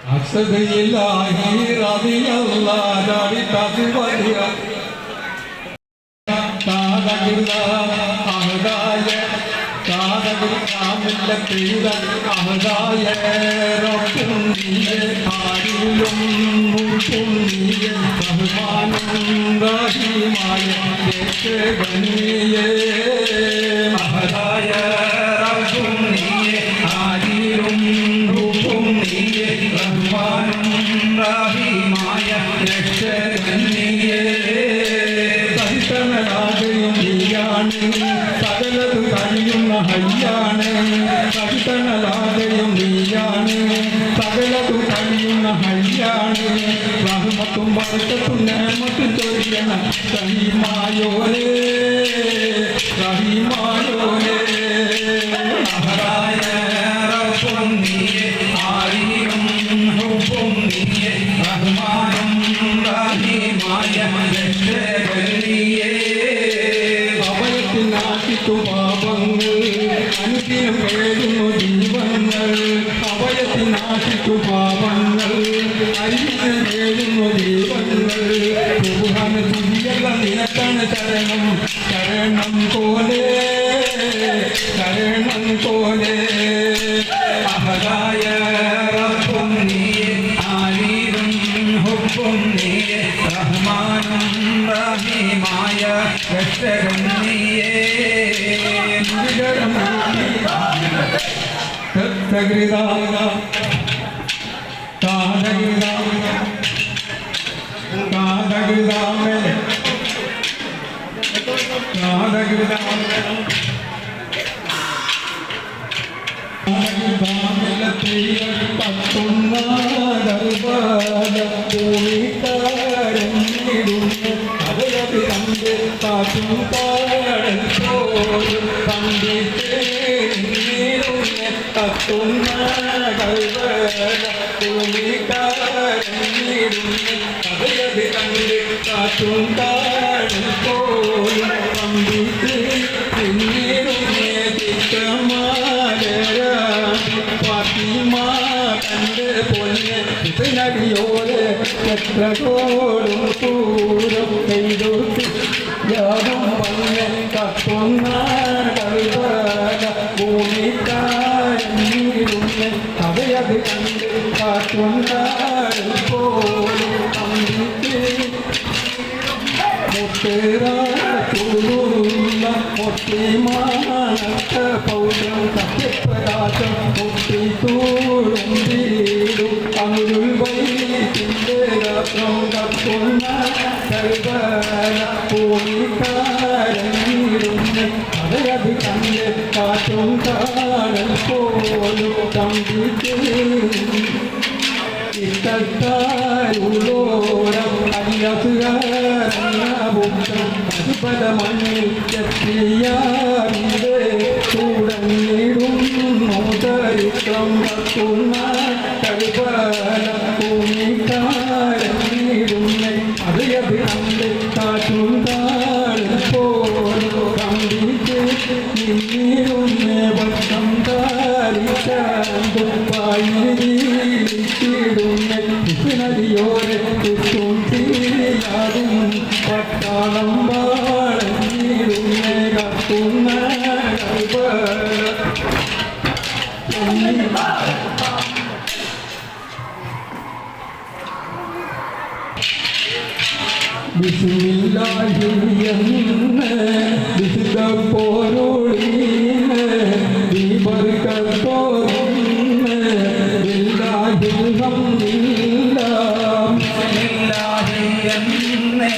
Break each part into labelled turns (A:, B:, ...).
A: അസ്സദില്ലാഹി റളിയല്ലാഹി തസ്വദിയ താദകില്ല അഹദായ താദകില്ല തീര അഹദായ റബ്ബുനിയ ആരിലും മുൻപുനിയ റഹ്മാനും റഹീമായ യേശുവനിയ അഹദായ റബ്ബുനിയ ആരിലും മുൻപുനിയ റഹ്മാനും റഹീമായ യേശുവനിയ സഹിതനാകയും നീയാണ് സകലതു കഴിയുന്ന ഹയ്യാണ് സഹിതനാകയും നീയാണ് സകലതു കഴിയുന്ന ഹയ്യാണ് റഹ്മത്തും ബർക്കത്തും നിഅമത്തും ചൊരിയണ റഹീമായോലേ റഹീമായോലേ അഹദായ റബ്ബും നീയേ ആരിലും ഹുബ്ബും നീയേ റഹ്മാനും റഹീമായ യേശുവനിയേ അഭയത്തിനാക്കിത്തു പാപങ്ങൾ അനുദിനം പേടുന്നു ജീവങ്ങൾ അഭയത്തിനാക്കിത്തു പാപങ്ങൾ അനുദിനം പേടുന്നു ജീവങ്ങൾ സുബ്ഹാന തുതിയല്ല നിനക്കാണ് ശരണം ശരണം പോലെ ശരണം പോലെ അഹദായ റബ്ബും നീയേ ആലിലും ഹുബ്ബും നീയേ റഹ്മാനും റഹീമായ യേശുവനിയേ തഗ്രിദാന താദഗ്രിദാന താദഗ്രിദാന താദഗ്രിദാന പത്തുന്ന ദർബാന പൂണിക്കാരങ്ങിടുന്നു അവരത് കണ്ട് കാറ്റും കാടൽ പോലും കണ്ടിട്ടേരുന്ന കത്തുന്ന ദർബാന പൂണിക്കാരങ്ങിടുന്നു അവരത് കണ്ട് കാറ്റും കാടൽ പോലും കണ്ടിട്ട് പിന്നീടുന്ന നടിയോടെ എത്രകോടും പൂരം പെയ്തൊട്ട് യാതും വന്ന് കത്തുന്ന കൽവല ഭൂമിക്കാരങ്ങിരുന്ന് അവയത് കണ്ട് കാട്ടുന്ന പോലും കണ്ടിട്ട് മുത്തേറാത്തുള്ള മുത്തിമാനത്ത പൗരം സത്യപ്രകാശം മുത്തിത്തൂടും വീടും അരുൾ വൈകിന്റെ രാത്രം കത്തുന്ന കൽവല ഭൂമിക്കാരങ്ങിരുന്ന് അവരത് കണ്ട് കാറ്റും കാടൽ പോലും കണ്ടിട്ട് ഇത്തത്താരുളോരം അരിയസുകാരങ്ങും അതുപല മണ്ണിൽ ചെത്തിയാറിന്റെ തുടങ്ങിടും ചരിത്രം കത്തുന്ന കൽവല ഭൂമിക്കാരങ്ങിടുന്നേ അതയത് കണ്ട് കാറ്റും കാടും പോലും കണ്ടിട്ട് നിന്നിടുന്നേ ഭക്ഷം കാലിച്ചാണ്ടും പായിരിടുന്നേ നദിയോടെ ചുറ്റും തീയാതും പട്ടാളം വാഴങ്ങിടുന്നേ കത്തുന്ന കൽവല ബിസ്മില്ലാഹിയെന്ന് വിശുദ്ധ പോരുളീന്ന് ദീപർക്കത്തോന്ന് ബില്ലാഹിൽ ഹംദില്ലാഹ് ബിസ്മില്ലാഹിയെന്ന്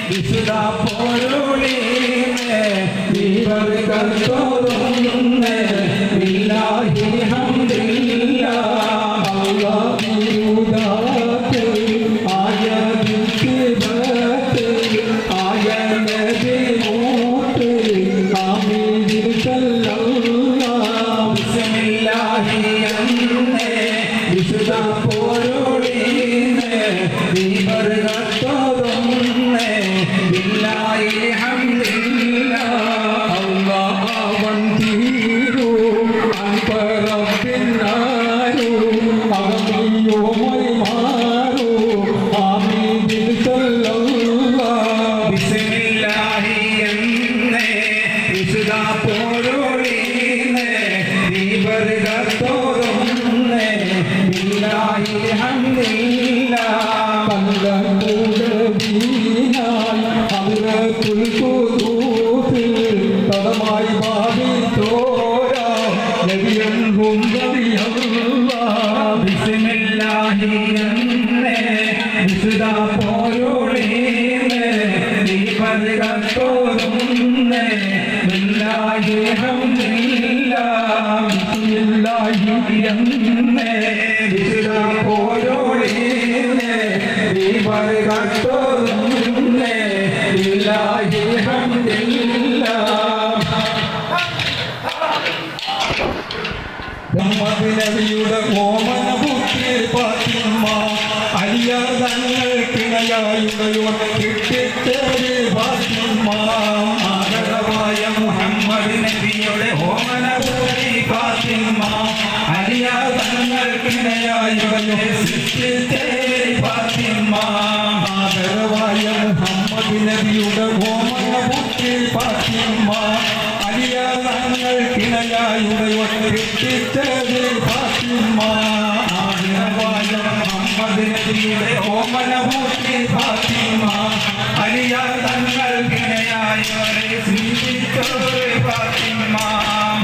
A: വിശുദ്ധ പോരുളീന്ന് ദീപർക്കത്തോന്ന് ബില്ലാഹിൽ ഹംദില്ലാഹ് അല്ലാഹു യുദാത്ത് ആയതിൽ വിശുദ്ധ പോരുളീന്ന് ദീപർക്കത്തോന്ന് ബില്ലാഹിൽ ഹംദില്ലാഹ് അല്ലാഹവൻ തീരു അൻപറപ്പിന്നാരു അകമീ സാക്ഷിയോമായി മാറൂ ആമീൻ സല്ലല്ലാഹ് ബിസ്മില്ലാഹി എന്നേ വിശുദ്ധ പോരോളിനെ ദീപർഗത്തോറുന്നേ ബില്ലാഹി ഹംദില്ലാഹ് കല്ലൂടീനായി അവരത്തുൽ ഖുദൂസിൽ തടമായി ഭാവിത്തോരാ നബിയൻഹും നബിയല്ലാഹ് ബിസ്മില്ലാഹി എന്നേ വിശുദ്ധ പോരോളിനെ ദീപർഗത്തോറുന്നേ ബില്ലാഹി ഹംദില്ലാഹ് ബിസ്മില്ലാഹി എന്നേ വിശുദ്ധ പോരോളിനെ ദീപർഗത്തോറുന്നേ ബില്ലാഹി ഹംദില്ലാഹ് മുഹമ്മദ് നബിയുടെ ഓമന പുത്രി ഫാത്തിമ അലിയാർ തങ്ങൾക്കിണയായുടയോ കിട്ടിത്തേ ഫാത്തിമ ആദരവായ മുഹമ്മദ് നബിയുടെ ഓമന പുത്രി ഫാത്തിമ അലിയാർ തങ്ങൾക്കിണയായുടയോ കിട്ടിത്തേ ഫാത്തിമ ആദരവായ മുഹമ്മദ് നബിയുടെ ഓമന പുത്രി ഫാത്തിമ അലിയാർ തങ്ങൾക്കിണയായുടയോ കിട്ടിത്തേ ഫാത്തിമ ആദരവായ മുഹമ്മദ് നബിയുടെ ഓമന പുത്രി ഫാത്തിമ അലിയാർ തങ്ങൾക്കിണയായുടയോ കിട്ടിത്തേ ഫാത്തിമ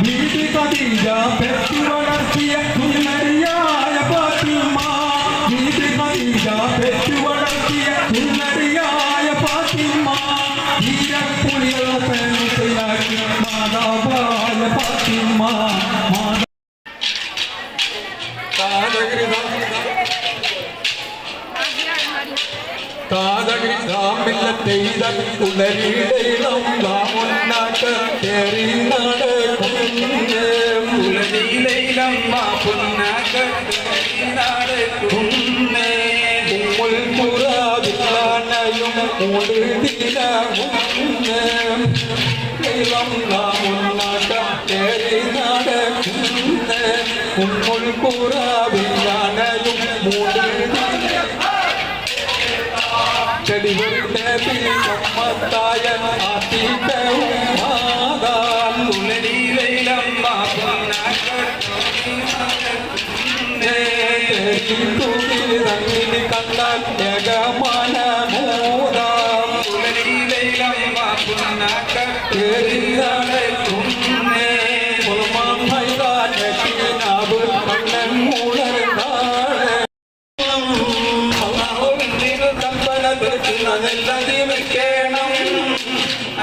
A: ബീബി ഖദീജ പെറ്റി വളർത്തിയ സുന്ദരിയായ ഫാത്തിമ ബീബി ഖദീജ പെറ്റി വളർത്തിയ സുന്ദരിയായ ഫാത്തിമ ധീരപ്പുലികൾ പെൺകുട്ടിയാക്കിയ മാതാവായ ഫാത്തിമ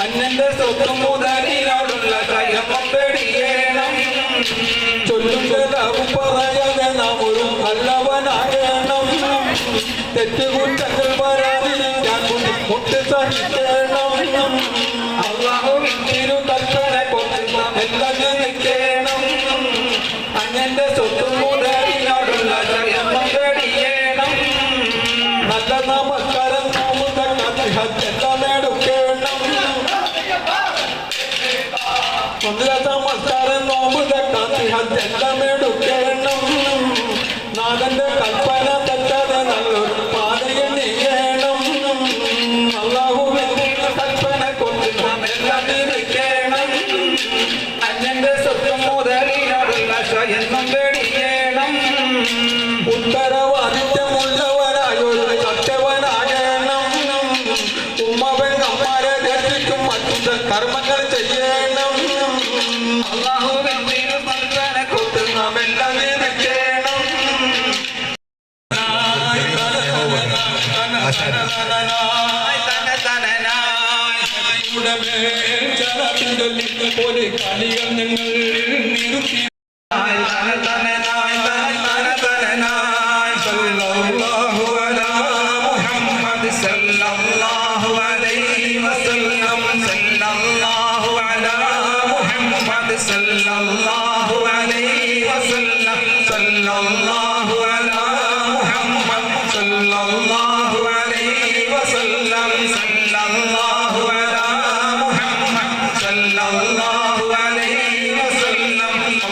A: അന്നന്റെ സ്വന്തം മുതലിനോടുള്ള കയ്യമ്മ പേടിയേണം ചൊല്ലുന്നതാവും പറയാതെ നാം ഒരു നല്ലവനാകണം തെറ്റുകുറ്റങ്ങൾ വരാതിരിക്കാൻ മുട്ട് സഹിക്കണം അല്ലാഹുവിന്റെ കൽപ്പന കൊണ്ട് എല്ലാം നിൽക്കണം അന്നന്റെ സ്വന്തം മുതലിനോടുള്ള കയ്യമ്മ പേടിയേണം നല്ല നമസ്കാരം എല്ലാം എടുക്കണം നമസ്കാരം നോമ്പ് എല്ലാം എടുക്കണം നാഥന്റെ കൽപ്പന തെറ്റാതെ നല്ലൊരു പാതയെ നീങ്ങണം അല്ലാഹുവിന്റെ കൽപ്പന കൊണ്ട് നാം എല്ലാം നിൽക്കണം അന്നന്റെ സ്വന്തം മുതലിനോടുള്ള സ്വയം പേടിക്കണം ഉത്തരവാദിത്വമുള്ളവരായൊരു സത്യവനാകണം ഉമ്മപെങ്ങന്മാരെ രക്ഷിക്കും മറ്റു കർമ്മങ്ങൾ ചെയ്യണം അല്ലാഹുവിന്റെ കൽപ്പന കൊണ്ട് നാം എല്ലാം നിൽക്കണം പോലെ കളികൾ ഞങ്ങൾ നിർത്തി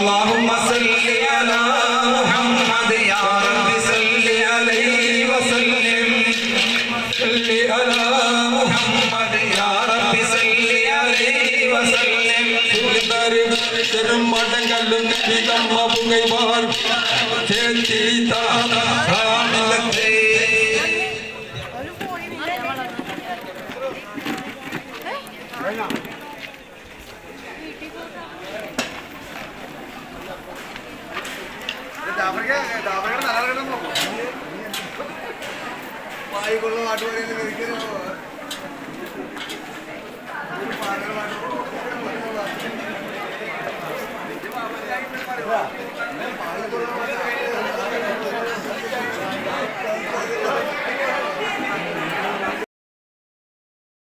A: اللهم صل على محمد يا رب صل சிதம்ப புகைவார் சேர்த்தி தானிலத்தே
B: വായിക്കൊള്ള പാട്ട് പറയുന്നത്